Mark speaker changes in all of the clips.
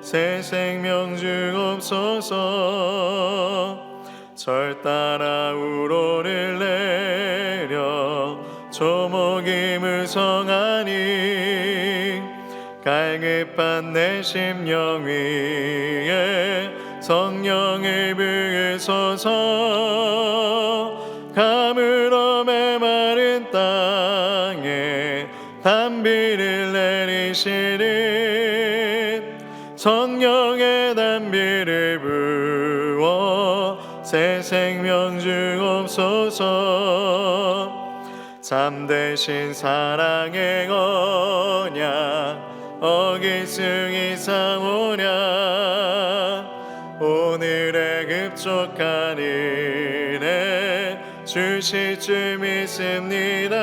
Speaker 1: 새 생명 주옵소서. 절 따라 우로를 내려 조목이 무성하니 갈급한 내 심령 위에 성령을 부으소서. 가물어 메마른 땅에 단비를 내리시는 성령의 단비를 부어 새 생명 주옵소서. 참되신 사랑의 언약 어길 수 있사오냐. 오늘의 급족한 은혜 주실 줄 믿습니다.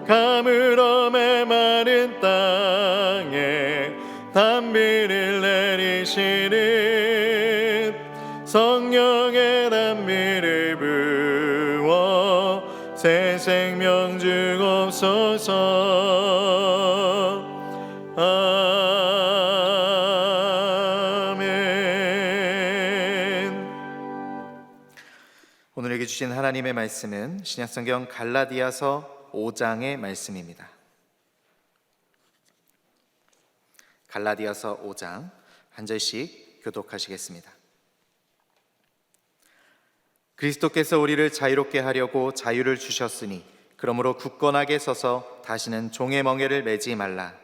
Speaker 1: 가물어 메마른 땅에 단비를 내리시는 성령의 단비를 부어 새 생명 주옵소서. 아멘.
Speaker 2: 오늘에게 주신 하나님의 말씀은 신약성경 갈라디아서 5장의 말씀입니다. 갈라디아서 5장 한 절씩 교독하시겠습니다. 그리스도께서 우리를 자유롭게 하려고 자유를 주셨으니 그러므로 굳건하게 서서 다시는 종의 멍에를 매지 말라.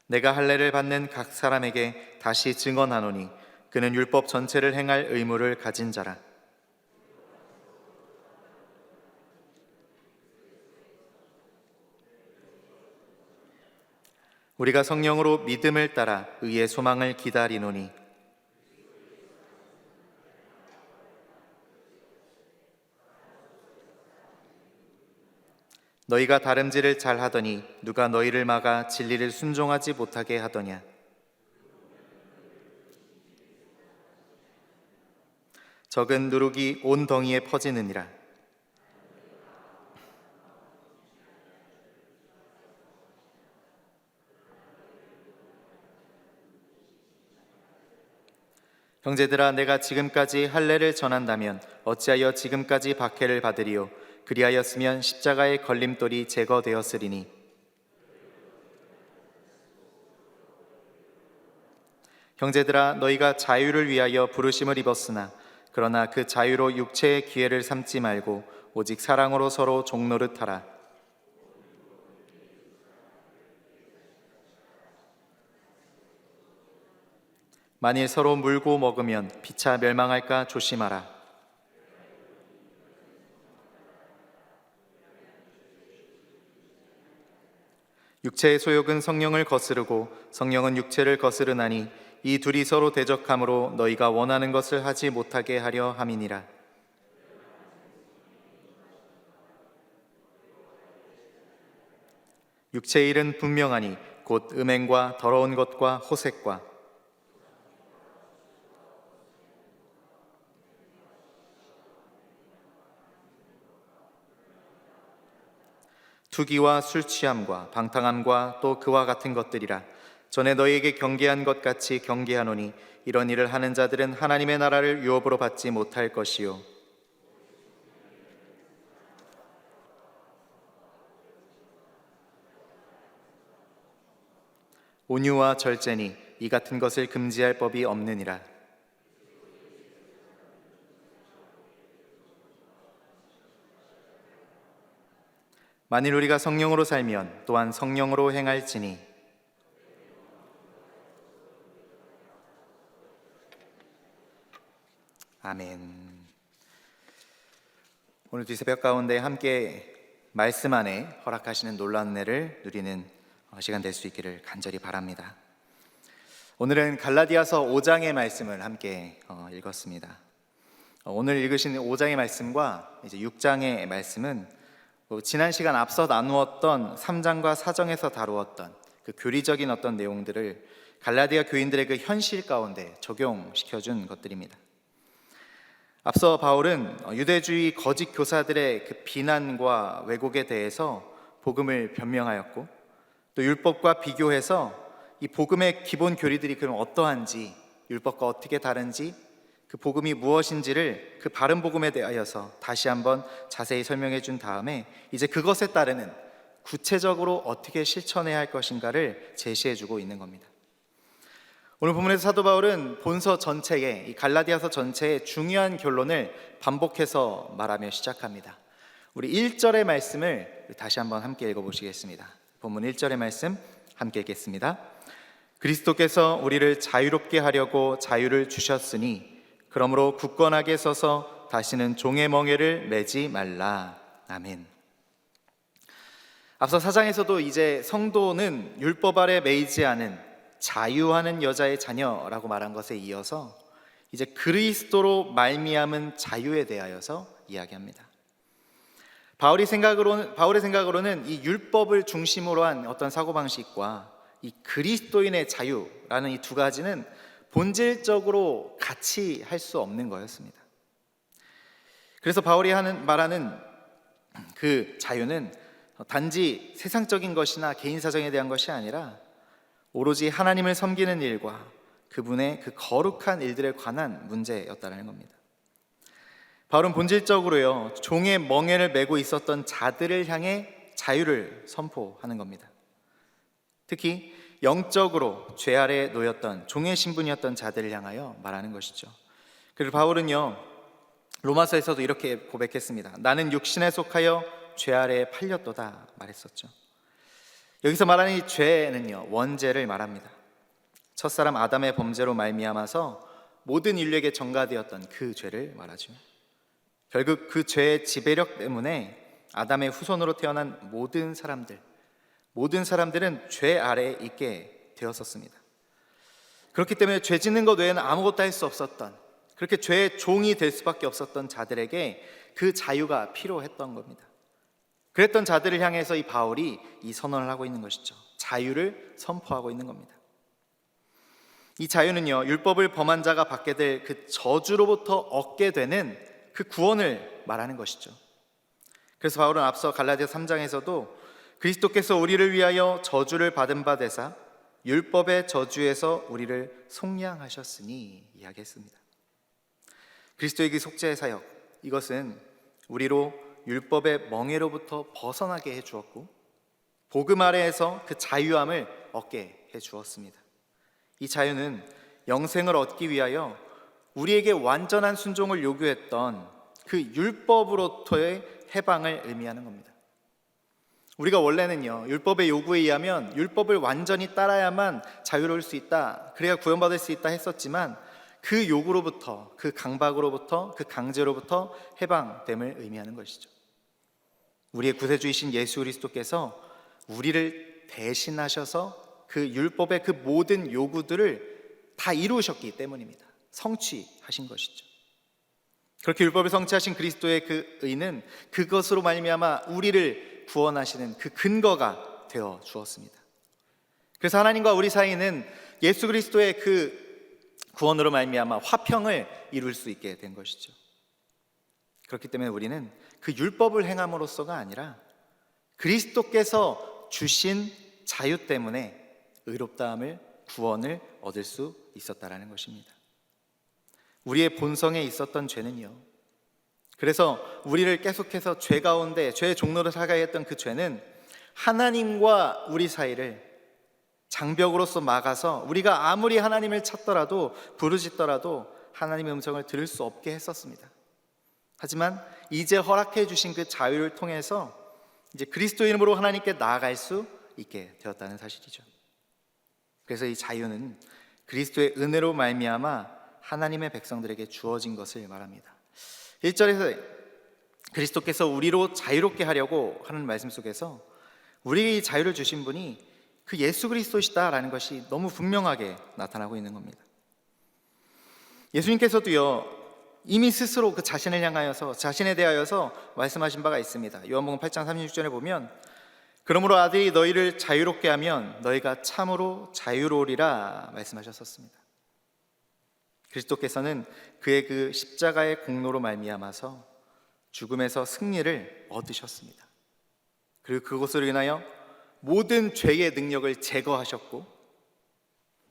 Speaker 2: 내가 할례를 받는 각 사람에게 다시 증언하노니 그는 율법 전체를 행할 의무를 가진 자라. 우리가 성령으로 믿음을 따라 의의 소망을 기다리노니 너희가 다름질을 잘하더니 누가 너희를 막아 진리를 순종하지 못하게 하더냐. 적은 누룩이 온 덩이에 퍼지느니라. 형제들아, 내가 지금까지 할례를 전한다면 어찌하여 지금까지 박해를 받으리요. 그리하였으면 십자가의 걸림돌이 제거되었으리니. 형제들아, 너희가 자유를 위하여 부르심을 입었으나 그러나 그 자유로 육체의 기회를 삼지 말고 오직 사랑으로 서로 종노릇하라. 만일 서로 물고 먹으면 피차 멸망할까 조심하라. 육체의 소욕은 성령을 거스르고 성령은 육체를 거스르나니 이 둘이 서로 대적함으로 너희가 원하는 것을 하지 못하게 하려 함이니라. 육체의 일은 분명하니 곧 음행과 더러운 것과 호색과 투기와 술 취함과 방탕함과 또 그와 같은 것들이라. 전에 너희에게 경계한 것 같이 경계하노니 이런 일을 하는 자들은 하나님의 나라를 유업으로 받지 못할 것이요. 온유와 절제니 이 같은 것을 금지할 법이 없느니라. 만일 우리가 성령으로 살면 또한 성령으로 행할지니. 아멘. 오늘도 이 새벽 가운데 함께 말씀 안에 허락하시는 놀라운 은혜를 누리는 시간 될 수 있기를 간절히 바랍니다. 오늘은 갈라디아서 5장의 말씀을 함께 읽었습니다. 오늘 읽으신 5장의 말씀과 이제 6장의 말씀은 지난 시간 앞서 나누었던 3장과 4장에서 다루었던 그 교리적인 어떤 내용들을 갈라디아 교인들의 그 현실 가운데 적용시켜준 것들입니다. 앞서 바울은 유대주의 거짓 교사들의 그 비난과 왜곡에 대해서 복음을 변명하였고, 또 율법과 비교해서 이 복음의 기본 교리들이 그럼 어떠한지, 율법과 어떻게 다른지, 그 복음이 무엇인지를 그 바른 복음에 대하여서 다시 한번 자세히 설명해 준 다음에 이제 그것에 따르는 구체적으로 어떻게 실천해야 할 것인가를 제시해 주고 있는 겁니다. 오늘 본문에서 사도 바울은 본서 전체에, 이 갈라디아서 전체의 중요한 결론을 반복해서 말하며 시작합니다. 우리 1절의 말씀을 다시 한번 함께 읽어보시겠습니다. 본문 1절의 말씀 함께 읽겠습니다. 그리스도께서 우리를 자유롭게 하려고 자유를 주셨으니 그러므로 굳건하게 서서 다시는 종의 멍에를 매지 말라. 아멘. 앞서 4장에서도 이제 성도는 율법 아래 매이지 않은 자유하는 여자의 자녀라고 말한 것에 이어서 이제 그리스도로 말미암은 자유에 대하여서 이야기합니다. 바울의 생각으로는 이 율법을 중심으로 한 어떤 사고방식과 이 그리스도인의 자유라는 이 두 가지는 본질적으로 같이 할 수 없는 거였습니다. 그래서 바울이 말하는 그 자유는 단지 세상적인 것이나 개인 사정에 대한 것이 아니라 오로지 하나님을 섬기는 일과 그분의 그 거룩한 일들에 관한 문제였다는 겁니다. 바울은 본질적으로요, 종의 멍에를 메고 있었던 자들을 향해 자유를 선포하는 겁니다. 특히 영적으로 죄 아래에 놓였던 종의 신분이었던 자들을 향하여 말하는 것이죠. 그리고 바울은요, 로마서에서도 이렇게 고백했습니다. 나는 육신에 속하여 죄 아래에 팔렸도다 말했었죠. 여기서 말하는 이 죄는요, 원죄를 말합니다. 첫사람 아담의 범죄로 말미암아서 모든 인류에게 전가되었던 그 죄를 말하죠. 결국 그 죄의 지배력 때문에 아담의 후손으로 태어난 모든 사람들은 죄 아래에 있게 되었었습니다. 그렇기 때문에 죄 짓는 것 외에는 아무것도 할 수 없었던, 그렇게 죄의 종이 될 수밖에 없었던 자들에게 그 자유가 필요했던 겁니다. 그랬던 자들을 향해서 이 바울이 이 선언을 하고 있는 것이죠. 자유를 선포하고 있는 겁니다. 이 자유는요, 율법을 범한 자가 받게 될 그 저주로부터 얻게 되는 그 구원을 말하는 것이죠. 그래서 바울은 앞서 갈라디아 3장에서도 그리스도께서 우리를 위하여 저주를 받은 바 되사 율법의 저주에서 우리를 속량하셨으니 이야기했습니다. 그리스도의 그 속죄의 사역, 이것은 우리로 율법의 멍에로부터 벗어나게 해주었고 복음 아래에서 그 자유함을 얻게 해주었습니다. 이 자유는 영생을 얻기 위하여 우리에게 완전한 순종을 요구했던 그 율법으로부터의 해방을 의미하는 겁니다. 우리가 원래는요, 율법의 요구에 의하면 율법을 완전히 따라야만 자유로울 수 있다, 그래야 구원받을 수 있다 했었지만 그 요구로부터, 그 강박으로부터, 그 강제로부터 해방됨을 의미하는 것이죠. 우리의 구세주이신 예수 그리스도께서 우리를 대신하셔서 그 율법의 그 모든 요구들을 다 이루셨기 때문입니다. 성취하신 것이죠. 그렇게 율법을 성취하신 그리스도의 그 의는 그것으로 말미암아 우리를 구원하시는 그 근거가 되어 주었습니다. 그래서 하나님과 우리 사이는 예수 그리스도의 그 구원으로 말미암아 화평을 이룰 수 있게 된 것이죠. 그렇기 때문에 우리는 그 율법을 행함으로써가 아니라 그리스도께서 주신 자유 때문에 의롭다함을, 구원을 얻을 수 있었다라는 것입니다. 우리의 본성에 있었던 죄는요, 그래서 우리를 계속해서 죄 가운데 죄의 종로를 살게 했던 그 죄는 하나님과 우리 사이를 장벽으로서 막아서 우리가 아무리 하나님을 찾더라도 부르짖더라도 하나님의 음성을 들을 수 없게 했었습니다. 하지만 이제 허락해 주신 그 자유를 통해서 이제 그리스도 이름으로 하나님께 나아갈 수 있게 되었다는 사실이죠. 그래서 이 자유는 그리스도의 은혜로 말미암아 하나님의 백성들에게 주어진 것을 말합니다. 1절에서 그리스도께서 우리로 자유롭게 하려고 하는 말씀 속에서 우리에게 이 자유를 주신 분이 그 예수 그리스도시다라는 것이 너무 분명하게 나타나고 있는 겁니다. 예수님께서도요, 이미 스스로 그 자신을 향하여서, 자신에 대하여서 말씀하신 바가 있습니다. 요한복음 8장 36절에 보면 그러므로 아들이 너희를 자유롭게 하면 너희가 참으로 자유로우리라 말씀하셨었습니다. 그리스도께서는 그의 그 십자가의 공로로 말미암아서 죽음에서 승리를 얻으셨습니다. 그리고 그것으로 인하여 모든 죄의 능력을 제거하셨고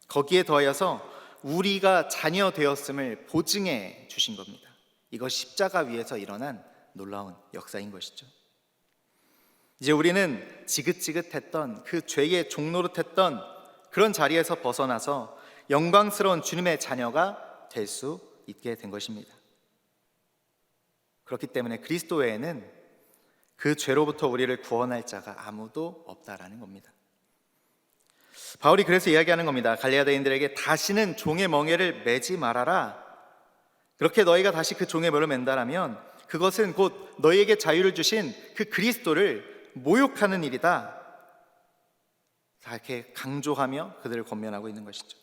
Speaker 2: 거기에 더하여서 우리가 자녀 되었음을 보증해 주신 겁니다. 이것이 십자가 위에서 일어난 놀라운 역사인 것이죠. 이제 우리는 지긋지긋했던 그 죄의 종노릇했던 그런 자리에서 벗어나서 영광스러운 주님의 자녀가 될 수 있게 된 것입니다. 그렇기 때문에 그리스도 외에는 그 죄로부터 우리를 구원할 자가 아무도 없다라는 겁니다. 바울이 그래서 이야기하는 겁니다. 갈라디아인들에게 다시는 종의 멍에를 매지 말아라. 그렇게 너희가 다시 그 종의 멍에를 맨다라면 그것은 곧 너희에게 자유를 주신 그 그리스도를 모욕하는 일이다. 이렇게 강조하며 그들을 권면하고 있는 것이죠.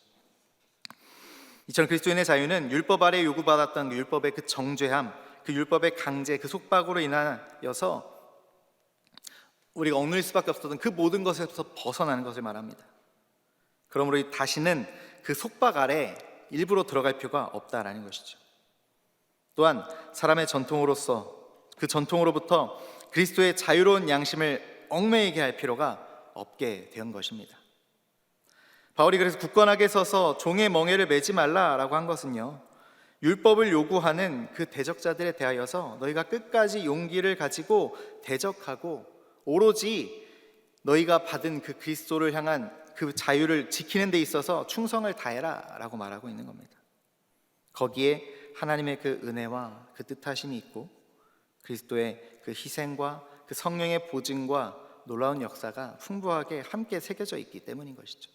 Speaker 2: 이처럼 그리스도인의 자유는 율법 아래 요구받았던 그 율법의 그 정죄함, 그 율법의 강제, 그 속박으로 인하여서 우리가 억눌릴 수밖에 없었던 그 모든 것에서 벗어나는 것을 말합니다. 그러므로 다시는 그 속박 아래 일부러 들어갈 필요가 없다라는 것이죠. 또한 사람의 전통으로서 그 전통으로부터 그리스도의 자유로운 양심을 얽매이게 할 필요가 없게 된 것입니다. 바울이 그래서 굳건하게 서서 종의 멍에를 매지 말라라고 한 것은요, 율법을 요구하는 그 대적자들에 대하여서 너희가 끝까지 용기를 가지고 대적하고 오로지 너희가 받은 그 그리스도를 향한 그 자유를 지키는 데 있어서 충성을 다해라 라고 말하고 있는 겁니다. 거기에 하나님의 그 은혜와 그 뜻하심이 있고 그리스도의 그 희생과 그 성령의 보증과 놀라운 역사가 풍부하게 함께 새겨져 있기 때문인 것이죠.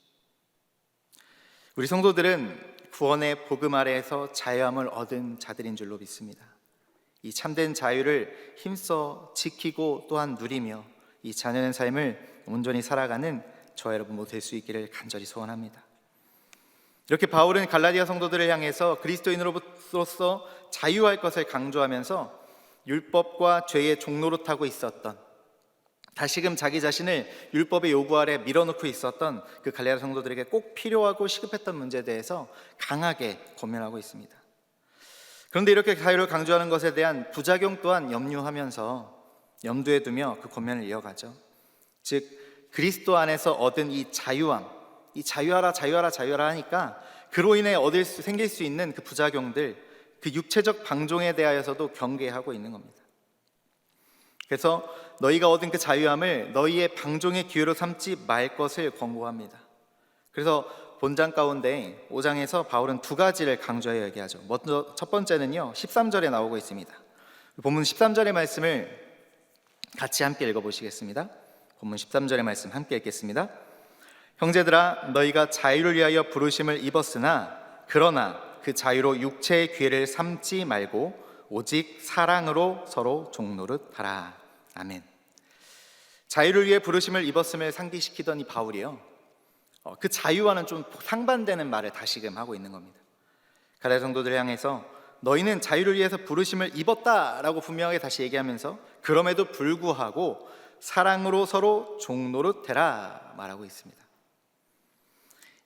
Speaker 2: 우리 성도들은 구원의 복음 아래에서 자유함을 얻은 자들인 줄로 믿습니다. 이 참된 자유를 힘써 지키고 또한 누리며 이 자녀된 삶을 온전히 살아가는 저와 여러분 모두 될 수 있기를 간절히 소원합니다. 이렇게 바울은 갈라디아 성도들을 향해서 그리스도인으로서 자유할 것을 강조하면서 율법과 죄의 종노릇하고 있었던, 다시금 자기 자신을 율법의 요구 아래 밀어놓고 있었던 그 갈라디아 성도들에게 꼭 필요하고 시급했던 문제에 대해서 강하게 권면하고 있습니다. 그런데 이렇게 자유를 강조하는 것에 대한 부작용 또한 염두에 두며 그 권면을 이어가죠. 즉 그리스도 안에서 얻은 이 자유함, 이 자유하라 하니까 그로 인해 생길 수 있는 그 부작용들, 그 육체적 방종에 대하여서도 경계하고 있는 겁니다. 그래서 너희가 얻은 그 자유함을 너희의 방종의 기회로 삼지 말 것을 권고합니다. 그래서 본장 가운데 5장에서 바울은 두 가지를 강조하여 얘기하죠. 먼저 첫 번째는요, 13절에 나오고 있습니다. 본문 13절의 말씀을 같이 함께 읽어보시겠습니다. 본문 13절의 말씀 함께 읽겠습니다. 형제들아, 너희가 자유를 위하여 부르심을 입었으나 그러나 그 자유로 육체의 기회를 삼지 말고 오직 사랑으로 서로 종노릇하라. 아멘. 자유를 위해 부르심을 입었음을 상기시키던 이 바울이요, 그 자유와는 좀 상반되는 말을 다시금 하고 있는 겁니다. 갈라디아 성도들을 향해서 너희는 자유를 위해서 부르심을 입었다라고 분명하게 다시 얘기하면서 그럼에도 불구하고 사랑으로 서로 종노릇해라 말하고 있습니다.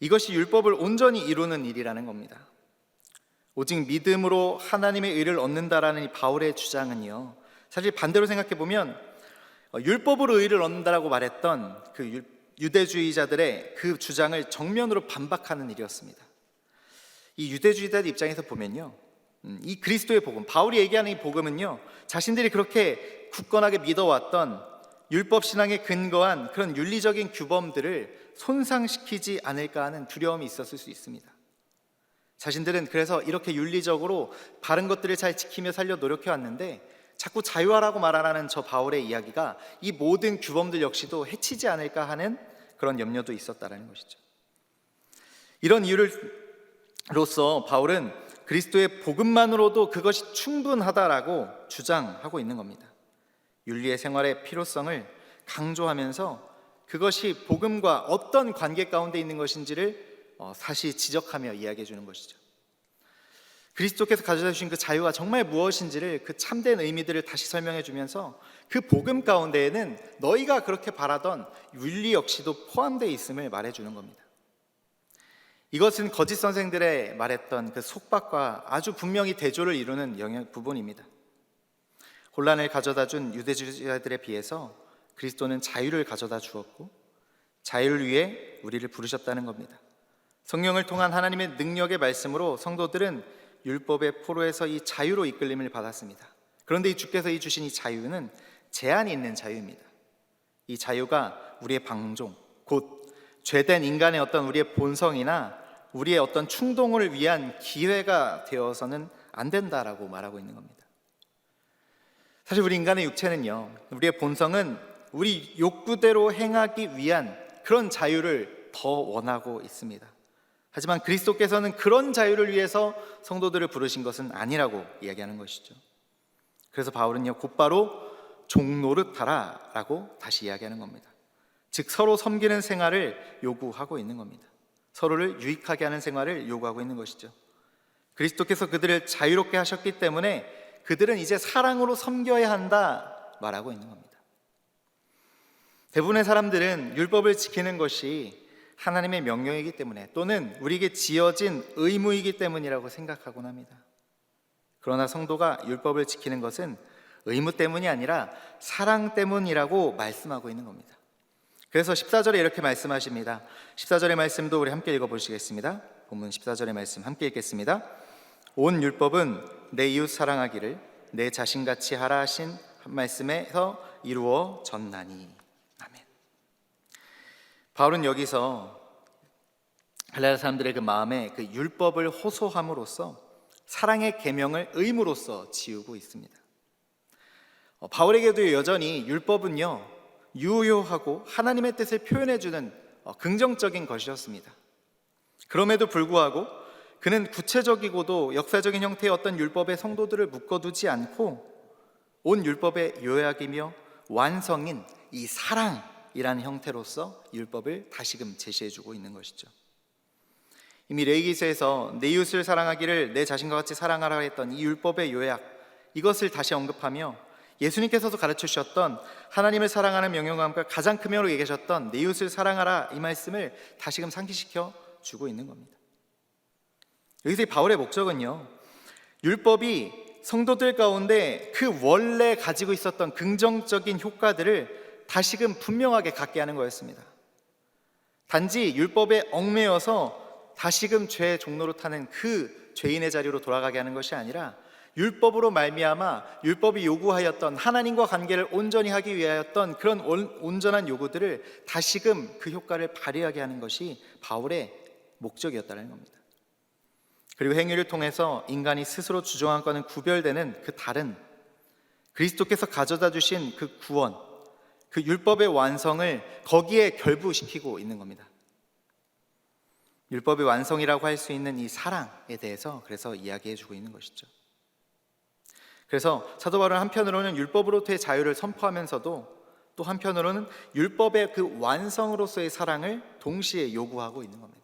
Speaker 2: 이것이 율법을 온전히 이루는 일이라는 겁니다. 오직 믿음으로 하나님의 의를 얻는다라는 이 바울의 주장은요, 사실 반대로 생각해 보면 율법으로 의를 얻는다라고 말했던 그 유대주의자들의 그 주장을 정면으로 반박하는 일이었습니다. 이 유대주의자들 입장에서 보면요, 이 그리스도의 복음, 바울이 얘기하는 이 복음은요, 자신들이 그렇게 굳건하게 믿어왔던 율법 신앙에 근거한 그런 윤리적인 규범들을 손상시키지 않을까 하는 두려움이 있었을 수 있습니다. 자신들은 그래서 이렇게 윤리적으로 바른 것들을 잘 지키며 살려 노력해 왔는데 자꾸 자유하라고 말하라는 저 바울의 이야기가 이 모든 규범들 역시도 해치지 않을까 하는 그런 염려도 있었다라는 것이죠. 이런 이유로서 바울은 그리스도의 복음만으로도 그것이 충분하다라고 주장하고 있는 겁니다. 윤리의 생활의 필요성을 강조하면서 그것이 복음과 어떤 관계 가운데 있는 것인지를 다시 지적하며 이야기해 주는 것이죠. 그리스도께서 가져다 주신 그 자유가 정말 무엇인지를, 그 참된 의미들을 다시 설명해 주면서 그 복음 가운데에는 너희가 그렇게 바라던 윤리 역시도 포함되어 있음을 말해 주는 겁니다. 이것은 거짓 선생들의 말했던 그 속박과 아주 분명히 대조를 이루는 영역 부분입니다. 혼란을 가져다 준 유대주의자들에 비해서 그리스도는 자유를 가져다 주었고 자유를 위해 우리를 부르셨다는 겁니다. 성령을 통한 하나님의 능력의 말씀으로 성도들은 율법의 포로에서 이 자유로 이끌림을 받았습니다. 그런데 이 주께서 주신 이 자유는 제한이 있는 자유입니다. 이 자유가 우리의 방종, 곧 죄된 인간의 어떤 우리의 본성이나 우리의 어떤 충동을 위한 기회가 되어서는 안 된다라고 말하고 있는 겁니다. 사실 우리 인간의 육체는요, 우리의 본성은 우리 욕구대로 행하기 위한 그런 자유를 더 원하고 있습니다. 하지만 그리스도께서는 그런 자유를 위해서 성도들을 부르신 것은 아니라고 이야기하는 것이죠. 그래서 바울은요, 곧바로 종노릇하라 라고 다시 이야기하는 겁니다. 즉 서로 섬기는 생활을 요구하고 있는 겁니다. 서로를 유익하게 하는 생활을 요구하고 있는 것이죠. 그리스도께서 그들을 자유롭게 하셨기 때문에 그들은 이제 사랑으로 섬겨야 한다 말하고 있는 겁니다. 대부분의 사람들은 율법을 지키는 것이 하나님의 명령이기 때문에 또는 우리에게 지어진 의무이기 때문이라고 생각하곤 합니다. 그러나 성도가 율법을 지키는 것은 의무 때문이 아니라 사랑 때문이라고 말씀하고 있는 겁니다. 그래서 14절에 이렇게 말씀하십니다. 14절의 말씀도 우리 함께 읽어보시겠습니다. 본문 14절의 말씀 함께 읽겠습니다. 온 율법은 내 이웃 사랑하기를 내 자신같이 하라 하신 한 말씀에서 이루어졌나니. 아멘. 바울은 여기서 갈라디아 사람들의 그 마음에 그 율법을 호소함으로써 사랑의 계명을 의무로서 지우고 있습니다. 바울에게도 여전히 율법은요, 유효하고 하나님의 뜻을 표현해주는 긍정적인 것이었습니다. 그럼에도 불구하고 그는 구체적이고도 역사적인 형태의 어떤 율법의 성도들을 묶어두지 않고 온 율법의 요약이며 완성인 이 사랑이라는 형태로서 율법을 다시금 제시해주고 있는 것이죠. 이미 레위기서에서 내 이웃을 사랑하기를 내 자신과 같이 사랑하라 했던 이 율법의 요약, 이것을 다시 언급하며 예수님께서도 가르쳐 주셨던 하나님을 사랑하는 명령과 함께 가장 큰 명으로 얘기하셨던 내 이웃을 사랑하라, 이 말씀을 다시금 상기시켜 주고 있는 겁니다. 여기서 이 바울의 목적은요, 율법이 성도들 가운데 그 원래 가지고 있었던 긍정적인 효과들을 다시금 분명하게 갖게 하는 거였습니다. 단지 율법에 얽매여서 다시금 죄의 종로로 타는 그 죄인의 자리로 돌아가게 하는 것이 아니라 율법으로 말미암아 율법이 요구하였던 하나님과 관계를 온전히 하기 위하였던 그런 온전한 요구들을 다시금 그 효과를 발휘하게 하는 것이 바울의 목적이었다는 겁니다. 그리고 행위를 통해서 인간이 스스로 주장한 것과는 구별되는 그 다른 그리스도께서 가져다 주신 그 구원, 그 율법의 완성을 거기에 결부시키고 있는 겁니다. 율법의 완성이라고 할 수 있는 이 사랑에 대해서 그래서 이야기해 주고 있는 것이죠. 그래서 사도 바울은 한편으로는 율법으로부터의 자유를 선포하면서도 또 한편으로는 율법의 그 완성으로서의 사랑을 동시에 요구하고 있는 겁니다.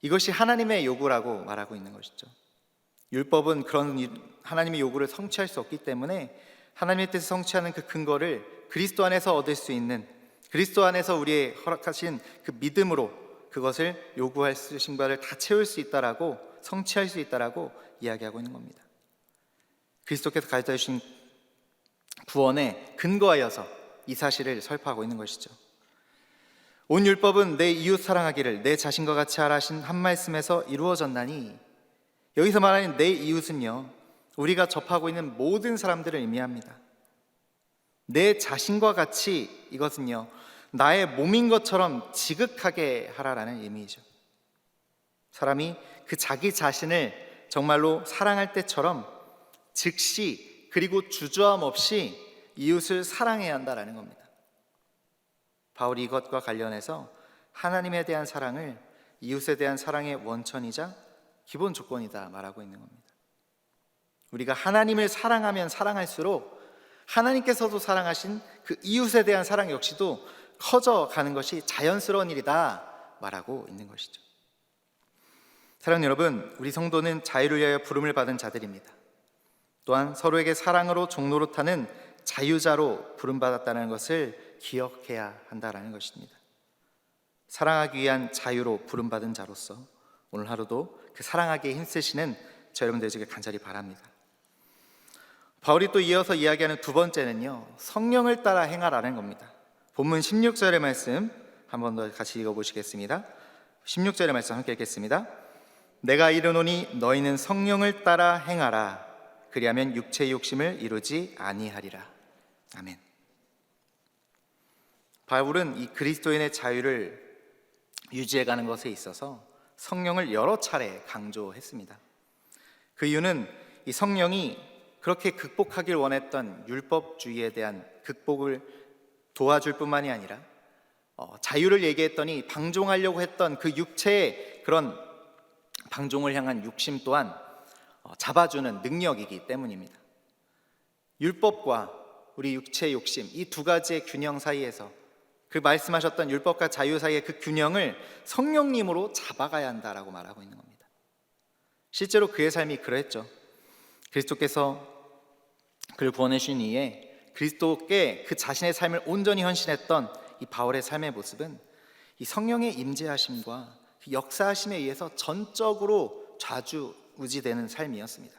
Speaker 2: 이것이 하나님의 요구라고 말하고 있는 것이죠. 율법은 그런 하나님의 요구를 성취할 수 없기 때문에 하나님의 뜻을 성취하는 그 근거를 그리스도 안에서 얻을 수 있는, 그리스도 안에서 우리의 허락하신 그 믿음으로 그것을 요구할 수 있는 바를 다 채울 수 있다라고, 성취할 수 있다라고 이야기하고 있는 겁니다. 그리스도께서 가르쳐 주신 구원에 근거하여서 이 사실을 설파하고 있는 것이죠. 온 율법은 내 이웃 사랑하기를 내 자신과 같이 하라 하신 한 말씀에서 이루어졌나니, 여기서 말하는 내 이웃은요, 우리가 접하고 있는 모든 사람들을 의미합니다. 내 자신과 같이, 이것은요 나의 몸인 것처럼 지극하게 하라라는 의미이죠. 사람이 그 자기 자신을 정말로 사랑할 때처럼 즉시 그리고 주저함 없이 이웃을 사랑해야 한다라는 겁니다. 바울이 이것과 관련해서 하나님에 대한 사랑을 이웃에 대한 사랑의 원천이자 기본 조건이다 말하고 있는 겁니다. 우리가 하나님을 사랑하면 사랑할수록 하나님께서도 사랑하신 그 이웃에 대한 사랑 역시도 커져가는 것이 자연스러운 일이다 말하고 있는 것이죠. 사랑하는 여러분, 우리 성도는 자유를 위하여 부름을 받은 자들입니다. 또한 서로에게 사랑으로 종노릇하는 자유자로 부름받았다는 것을 기억해야 한다는 것입니다. 사랑하기 위한 자유로 부름받은 자로서 오늘 하루도 그 사랑하기에 힘쓰시는 저 여러분 되시길 간절히 바랍니다. 바울이 또 이어서 이야기하는 두 번째는요, 성령을 따라 행하라는 겁니다. 본문 16절의 말씀 한 번 더 같이 읽어보시겠습니다. 16절의 말씀 함께 읽겠습니다. 내가 이르노니 너희는 성령을 따라 행하라. 그리하면 육체의 욕심을 이루지 아니하리라. 아멘. 바울은 이 그리스도인의 자유를 유지해가는 것에 있어서 성령을 여러 차례 강조했습니다. 그 이유는 이 성령이 그렇게 극복하길 원했던 율법주의에 대한 극복을 도와줄 뿐만이 아니라 자유를 얘기했더니 방종하려고 했던 그 육체의 그런 방종을 향한 욕심 또한 잡아주는 능력이기 때문입니다. 율법과 우리 육체의 욕심, 이 두 가지의 균형 사이에서 그 말씀하셨던 율법과 자유 사이의 그 균형을 성령님으로 잡아가야 한다라고 말하고 있는 겁니다. 실제로 그의 삶이 그랬죠. 그리스도께서 그를 구원해 주신 이에 그리스도께 그 자신의 삶을 온전히 헌신했던 이 바울의 삶의 모습은 이 성령의 임재하심과 그 역사하심에 의해서 전적으로 좌지우지되는 삶이었습니다.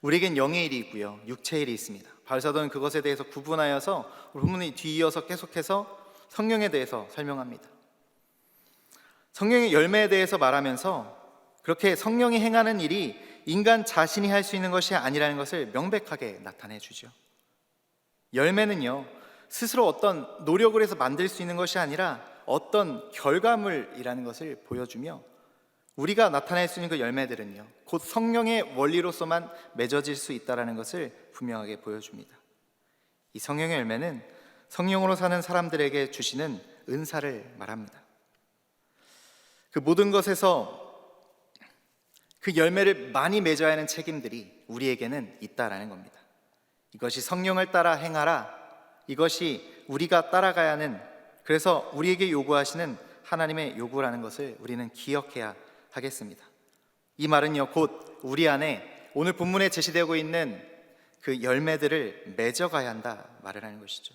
Speaker 2: 우리에겐 영의 일이 있고요, 육체의 일이 있습니다. 바울 사도는 그것에 대해서 구분하여서 본문이 뒤이어서 계속해서 성령에 대해서 설명합니다. 성령의 열매에 대해서 말하면서 그렇게 성령이 행하는 일이 인간 자신이 할 수 있는 것이 아니라는 것을 명백하게 나타내 주죠. 열매는요, 스스로 어떤 노력을 해서 만들 수 있는 것이 아니라 어떤 결과물이라는 것을 보여주며, 우리가 나타낼 수 있는 그 열매들은요, 곧 성령의 원리로서만 맺어질 수 있다는 것을 분명하게 보여줍니다. 이 성령의 열매는 성령으로 사는 사람들에게 주시는 은사를 말합니다. 그 모든 것에서 그 열매를 많이 맺어야 하는 책임들이 우리에게는 있다라는 겁니다. 이것이 성령을 따라 행하라, 이것이 우리가 따라가야 하는, 그래서 우리에게 요구하시는 하나님의 요구라는 것을 우리는 기억해야 하겠습니다. 이 말은요, 곧 우리 안에 오늘 본문에 제시되고 있는 그 열매들을 맺어가야 한다 말을 하는 것이죠.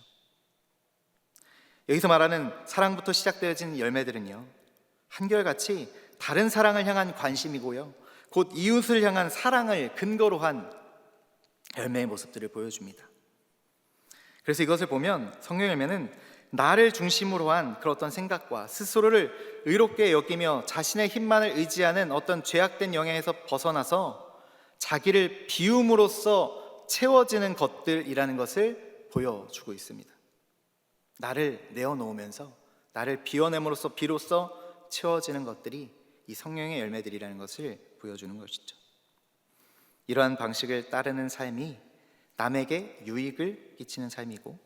Speaker 2: 여기서 말하는 사랑부터 시작되어진 열매들은요, 한결같이 다른 사랑을 향한 관심이고요, 곧 이웃을 향한 사랑을 근거로 한 열매의 모습들을 보여줍니다. 그래서 이것을 보면 성령 열매는 나를 중심으로 한 그런 어떤 생각과 스스로를 의롭게 여기며 자신의 힘만을 의지하는 어떤 죄악된 영향에서 벗어나서 자기를 비움으로써 채워지는 것들이라는 것을 보여주고 있습니다. 나를 내어놓으면서 나를 비워냄으로써 비로소 채워지는 것들이 이 성령의 열매들이라는 것을 보여주는 것이죠. 이러한 방식을 따르는 삶이 남에게 유익을 끼치는 삶이고,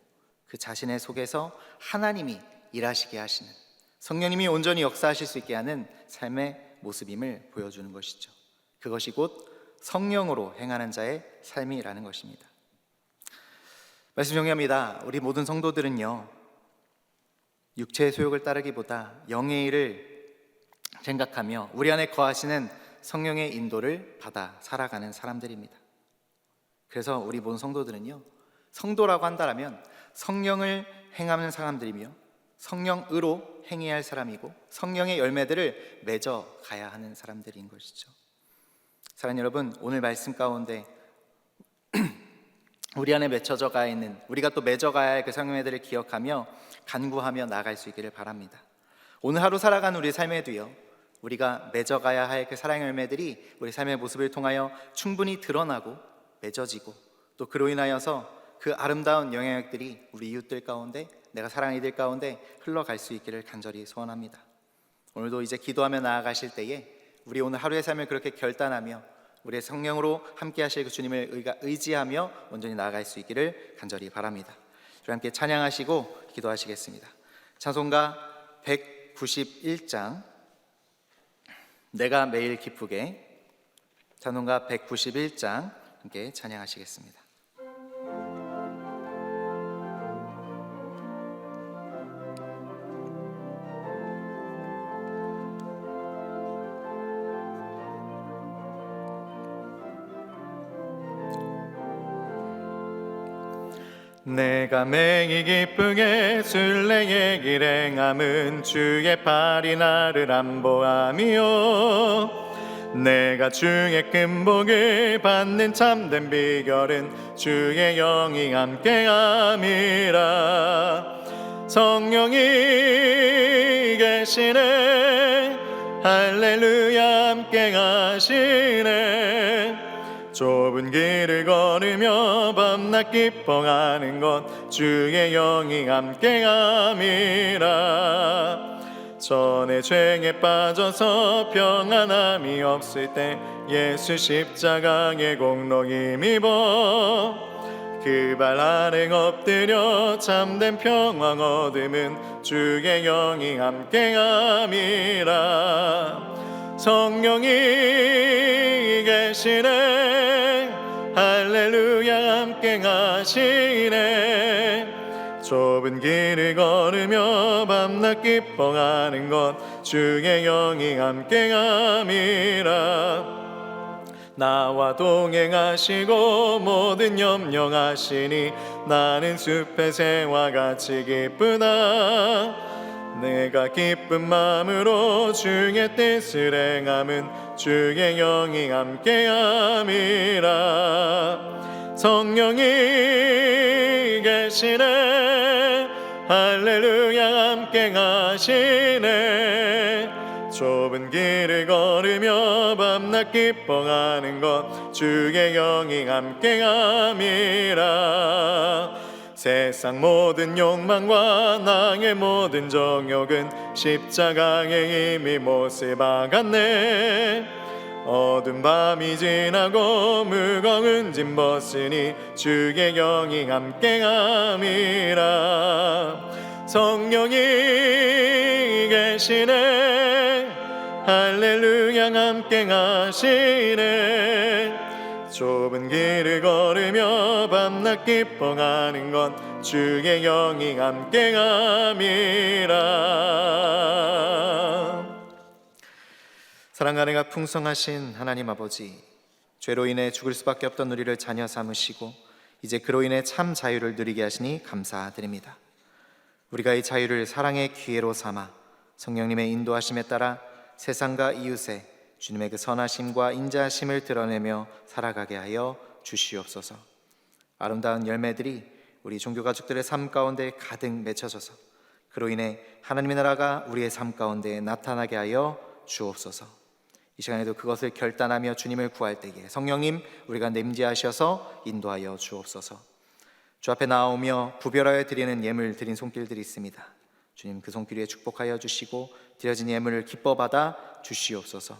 Speaker 2: 그 자신의 속에서 하나님이 일하시게 하시는, 성령님이 온전히 역사하실 수 있게 하는 삶의 모습임을 보여주는 것이죠. 그것이 곧 성령으로 행하는 자의 삶이라는 것입니다. 말씀 정리합니다. 우리 모든 성도들은요, 육체의 소욕을 따르기보다 영의 일을 생각하며 우리 안에 거하시는 성령의 인도를 받아 살아가는 사람들입니다. 그래서 우리 모든 성도들은요, 성도라고 한다면 성령을 행하는 사람들이며 성령으로 행해야 할 사람이고 성령의 열매들을 맺어 가야 하는 사람들인 것이죠. 사랑하는 여러분, 오늘 말씀 가운데 우리 안에 맺혀져 가 있는, 우리가 또 맺어 가야 할 그 성령들을 기억하며 간구하며 나아갈 수 있기를 바랍니다. 오늘 하루 살아가는 우리 삶에도요, 우리가 맺어 가야 할 그 사랑의 열매들이 우리 삶의 모습을 통하여 충분히 드러나고 맺어지고, 또 그로 인하여서 그 아름다운 영향력들이 우리 이웃들 가운데, 내가 사랑하는 이들 가운데 흘러갈 수 있기를 간절히 소원합니다. 오늘도 이제 기도하며 나아가실 때에 우리 오늘 하루의 삶을 그렇게 결단하며 우리의 성령으로 함께 하실 그 주님을 의지하며 온전히 나아갈 수 있기를 간절히 바랍니다. 우리 함께 찬양하시고 기도하시겠습니다. 찬송가 191장 내가 매일 기쁘게, 찬송가 191장 함께 찬양하시겠습니다.
Speaker 1: 내가 맹이 기쁘게 순례의 길 행함은 주의 팔이 나를 안보함이요 내가 주의 큰 복을 받는 참된 비결은 주의 영이 함께함이라 성령이 계시네 할렐루야 함께하시네 좁은 길을 걸으며 밤낮 기뻐하는 것 주의 영이 함께함이라 전에 죄에 빠져서 평안함이 없을 때 예수 십자가의 공로 힘입어 그 발 아래 엎드려 참된 평화 얻음은 주의 영이 함께함이라 성령이 계시네 할렐루야 함께하시네 좁은 길을 걸으며 밤낮 기뻐하는 것 주의 영이 함께함이라 나와 동행하시고 모든 염려하시니 나는 숲의 새와 같이 기쁘다 내가 기쁜 마음으로 주의 뜻을 행함은 주의 영이 함께함이라 성령이 계시네 할렐루야 함께하시네 좁은 길을 걸으며 밤낮 기뻐하는 것 주의 영이 함께함이라 세상 모든 욕망과 나의 모든 정욕은 십자가에 이미 못을 박았네 어두운 밤이 지나고 무거운 짐 벗으니 주의 영이 함께함이라 성령이 계시네 할렐루야 함께하시네 좁은 길을 걸으며 밤낮 기뻐하는 것 주의 영이 함께함이라
Speaker 2: 사랑과 은혜가 풍성하신 하나님 아버지 죄로 인해 죽을 수밖에 없던 우리를 자녀 삼으시고 이제 그로 인해 참 자유를 누리게 하시니 감사드립니다. 우리가 이 자유를 사랑의 기회로 삼아 성령님의 인도하심에 따라 세상과 이웃에 주님의 그 선하심과 인자하심을 드러내며 살아가게 하여 주시옵소서. 아름다운 열매들이 우리 종교 가족들의 삶 가운데 가득 맺혀져서 그로 인해 하나님의 나라가 우리의 삶 가운데 나타나게 하여 주옵소서. 이 시간에도 그것을 결단하며 주님을 구할 때에 성령님 우리가 nem지하셔서 인도하여 주옵소서. 주 앞에 나오며 구별하여 드리는 예물 드린 손길들이 있습니다. 주님 그 손길 위에 축복하여 주시고 드려진 예물을 기뻐 받아 주시옵소서.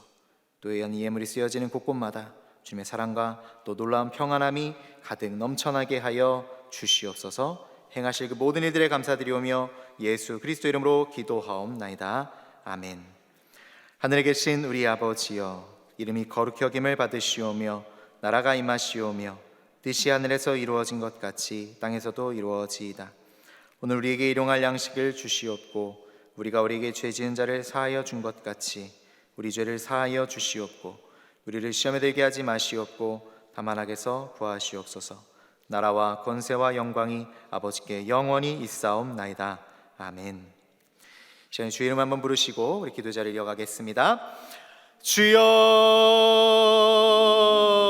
Speaker 2: 또 이 예물이 쓰여지는 곳곳마다 주님의 사랑과 또 놀라운 평안함이 가득 넘쳐나게 하여 주시옵소서. 행하실 그 모든 일들에 감사드리오며 예수 그리스도 이름으로 기도하옵나이다. 아멘. 하늘에 계신 우리 아버지여 이름이 거룩히 여김을 받으시오며 나라가 임하시오며 뜻이 하늘에서 이루어진 것 같이 땅에서도 이루어지이다. 오늘 우리에게 일용할 양식을 주시옵고 우리가 우리에게 죄 지은 자를 사하여 준 것 같이 우리 죄를 사하여 주시옵고 우리를 시험에 들게 하지 마시옵고 다만 악에서 구하시옵소서. 나라와 권세와 영광이 아버지께 영원히 있사옵나이다. 아멘. 시간에 주의 이름 한번 부르시고 우리 기도 자리를 이어가겠습니다.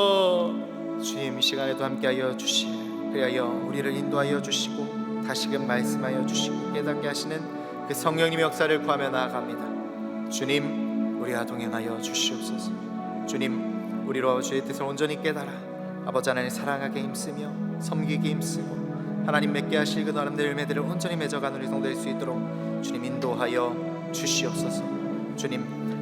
Speaker 2: 주여 주님 이 시간에도 함께하여 주시길 그리하여 우리를 인도하여 주시고 다시금 말씀하여 주시고 깨닫게 하시는 그 성령님의 역사를 구하며 나아갑니다. 주님 우리와 동행하여 주시옵소서. 주님 우리로 주의 뜻을 온전히 깨달아 아버지 하나님 사랑하게 힘쓰며 섬기게 힘쓰고 하나님 맺게 하실 그 나름대로 열매들을 온전히 맺어가는 우리 성도될 수 있도록 주님 인도하여 주시옵소서. 주님